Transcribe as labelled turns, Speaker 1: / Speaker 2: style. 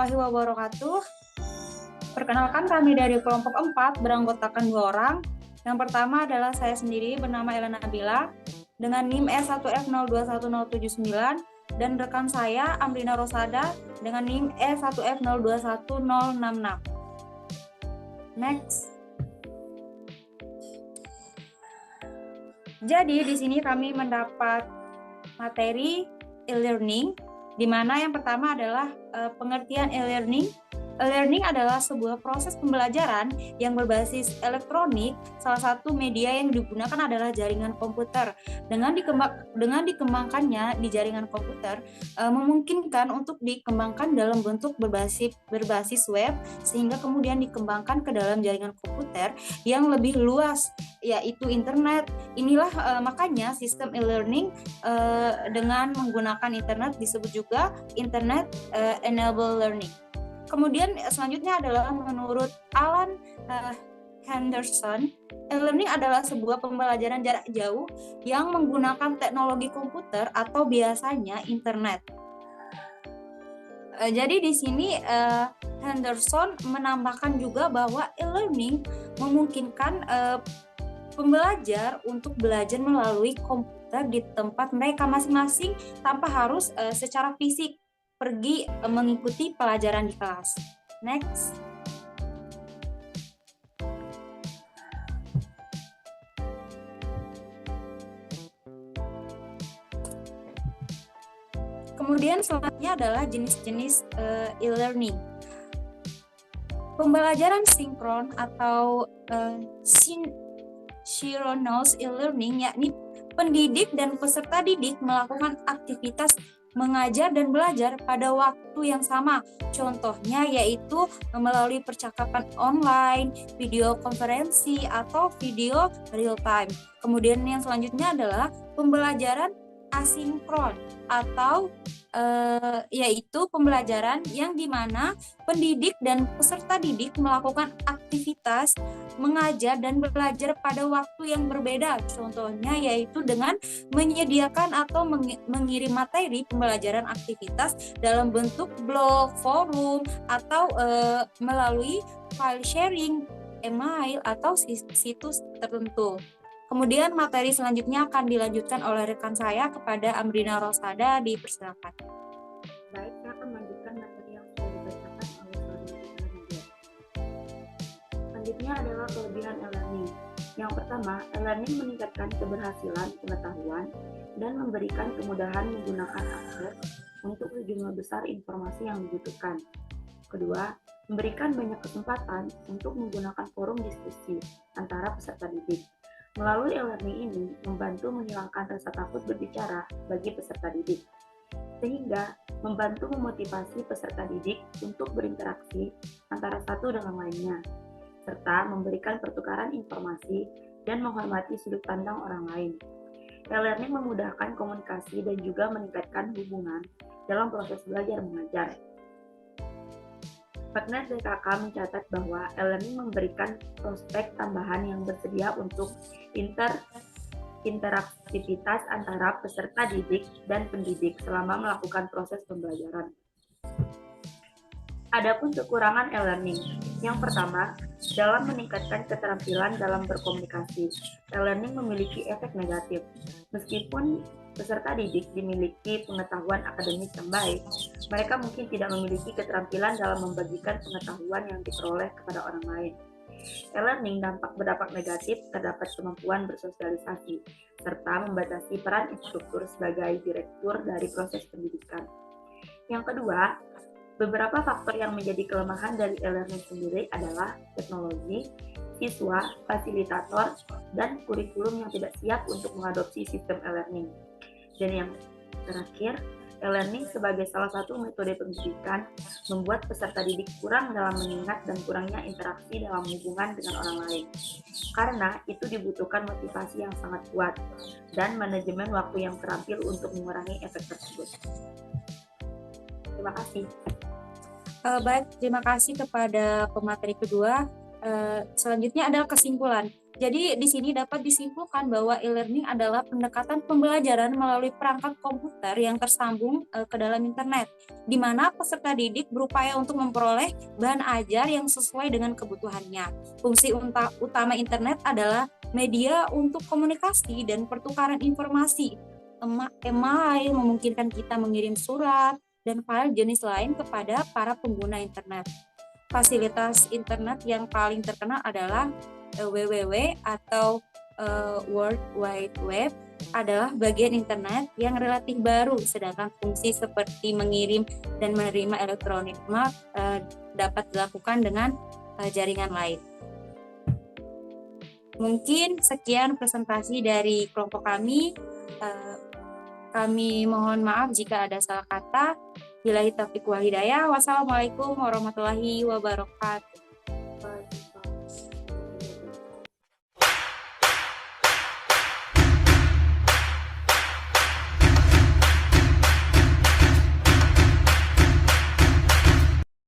Speaker 1: warahmatullahi wabarakatuh. Perkenalkan, kami dari kelompok 4 beranggotakan 2 orang. Yang pertama adalah saya sendiri bernama Elena Nabila dengan NIM E1F021079 dan rekan saya Amrina Rosada dengan NIM E1F021066. Next. Jadi di sini kami mendapat materi e-learning, di mana yang pertama adalah pengertian e-learning. E-learning adalah sebuah proses pembelajaran yang berbasis elektronik. Salah satu media yang digunakan adalah jaringan komputer. Dengan dikembangkannya di jaringan komputer, memungkinkan untuk dikembangkan dalam bentuk berbasis web, sehingga kemudian dikembangkan ke dalam jaringan komputer yang lebih luas, yaitu internet. Inilah makanya sistem e-learning dengan menggunakan internet disebut juga internet enable learning. Kemudian selanjutnya adalah menurut Alan Henderson, e-learning adalah sebuah pembelajaran jarak jauh yang menggunakan teknologi komputer atau biasanya internet. Jadi di sini Henderson menambahkan juga bahwa e-learning memungkinkan pembelajar untuk belajar melalui komputer di tempat mereka masing-masing tanpa harus secara fisik pergi mengikuti pelajaran di kelas. Next. Kemudian selanjutnya adalah jenis-jenis e-learning. Pembelajaran sinkron atau synchronous e-learning, yakni pendidik dan peserta didik melakukan aktivitas mengajar dan belajar pada waktu yang sama. Contohnya yaitu melalui percakapan online, video konferensi, atau video real time. Kemudian yang selanjutnya adalah pembelajaran asinkron atau yaitu pembelajaran yang dimana pendidik dan peserta didik melakukan aktivitas mengajar dan belajar pada waktu yang berbeda. Contohnya yaitu dengan menyediakan atau mengirim materi pembelajaran aktivitas dalam bentuk blog, forum, atau melalui file sharing, email, atau situs tertentu. Kemudian materi selanjutnya akan dilanjutkan oleh rekan saya kepada Amrina Rosada, dipersilakan.
Speaker 2: Baik, saya akan melanjutkan materi yang sudah dibacakan oleh Saudara Nadia. Selanjutnya adalah kelebihan e-learning. Yang pertama, e-learning meningkatkan keberhasilan pengetahuan dan memberikan kemudahan menggunakan akses untuk sejumlah besar informasi yang dibutuhkan. Kedua, memberikan banyak kesempatan untuk menggunakan forum diskusi antara peserta didik. Melalui e-learning ini membantu menghilangkan rasa takut berbicara bagi peserta didik, sehingga membantu memotivasi peserta didik untuk berinteraksi antara satu dengan lainnya, serta memberikan pertukaran informasi dan menghormati sudut pandang orang lain. E-learning memudahkan komunikasi dan juga meningkatkan hubungan dalam proses belajar mengajar. Partner DKK mencatat bahwa e-learning memberikan prospek tambahan yang bersedia untuk interaktivitas antara peserta didik dan pendidik selama melakukan proses pembelajaran. Adapun kekurangan e-learning. Yang pertama, dalam meningkatkan keterampilan dalam berkomunikasi, e-learning memiliki efek negatif. Meskipun peserta didik dimiliki pengetahuan akademis yang baik, mereka mungkin tidak memiliki keterampilan dalam membagikan pengetahuan yang diperoleh kepada orang lain. E-learning berdampak negatif terdapat kemampuan bersosialisasi, serta membatasi peran instruktur sebagai direktur dari proses pendidikan. Yang kedua, beberapa faktor yang menjadi kelemahan dari e-learning sendiri adalah teknologi, siswa, fasilitator, dan kurikulum yang tidak siap untuk mengadopsi sistem e-learning. Dan yang terakhir, e-learning sebagai salah satu metode pendidikan membuat peserta didik kurang dalam mengingat dan kurangnya interaksi dalam hubungan dengan orang lain. Karena itu dibutuhkan motivasi yang sangat kuat dan manajemen waktu yang terampil untuk mengurangi efek tersebut. Terima kasih.
Speaker 1: Baik, terima kasih kepada pemateri kedua. Selanjutnya adalah kesimpulan. Jadi di sini dapat disimpulkan bahwa e-learning adalah pendekatan pembelajaran melalui perangkat komputer yang tersambung ke dalam internet, di mana peserta didik berupaya untuk memperoleh bahan ajar yang sesuai dengan kebutuhannya. Fungsi utama internet adalah media untuk komunikasi dan pertukaran informasi. Email memungkinkan kita mengirim surat dan file jenis lain kepada para pengguna internet. Fasilitas internet yang paling terkenal adalah WWW atau World Wide Web adalah bagian internet yang relatif baru, sedangkan fungsi seperti mengirim dan menerima elektronik dapat dilakukan dengan jaringan lain. Mungkin sekian presentasi dari kelompok kami. Kami mohon maaf jika ada salah kata. Billahi taufiq wal hidayah. Wassalamualaikum warahmatullahi wabarakatuh.